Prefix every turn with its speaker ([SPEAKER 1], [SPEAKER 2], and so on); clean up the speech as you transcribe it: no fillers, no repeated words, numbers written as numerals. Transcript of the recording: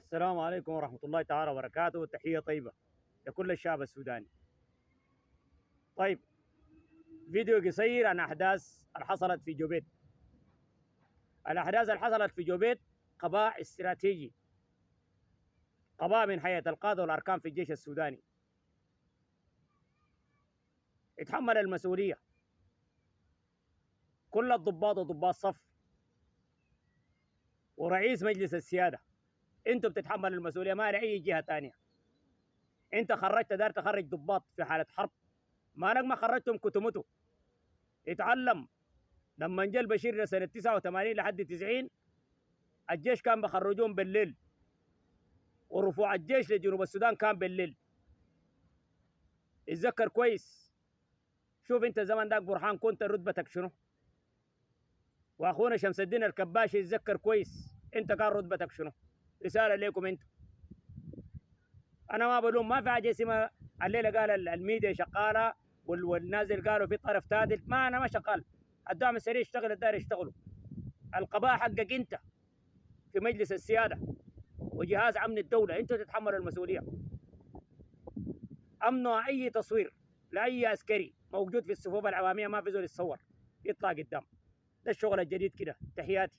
[SPEAKER 1] السلام عليكم ورحمة الله تعالى وبركاته. تحية طيبة لكل الشعب السوداني. طيب، فيديو قصير عن أحداث اللي حصلت في جوبيت. الأحداث اللي حصلت في جوبيت قضاء استراتيجي، قضاء من هيئة القادة والأركان في الجيش السوداني. اتحمل المسؤولية كل الضباط وضباط صف ورئيس مجلس السيادة. انتوا بتتحملوا المسؤولية، ما لأي جهة تانية. انت خرجت، دار تخرج ضباط في حالة حرب، ما انك ما خرجتم كتمتوا. اتعلم لما جاء البشير سنة 89 لحد 90 الجيش كان بخرجون بالليل، ورفوع الجيش لجنوب السودان كان بالليل. اتذكر كويس. شوف انت زمان داك برهان كنت رتبتك شنو، واخونا شمس الدين الكباشي يتذكر كويس انت كان رتبتك شنو. رساله لكم انتم. انا ما بلوم، ما في حاجه اسمها الليله قال الميديا شغاله والنازل قالوا في طرف ثالث. ما انا ما شغال. الدعم السريع يشتغل، الدار يشتغلوا. القضاء حقك انت في مجلس السياده وجهاز امن الدوله، انتوا تتحملوا المسؤوليه. امنوا اي تصوير لاي عسكري موجود في الصفوف الاماميه، ما في زول يتصور يطلع قدام. ده الشغل الجديد كده. تحياتي.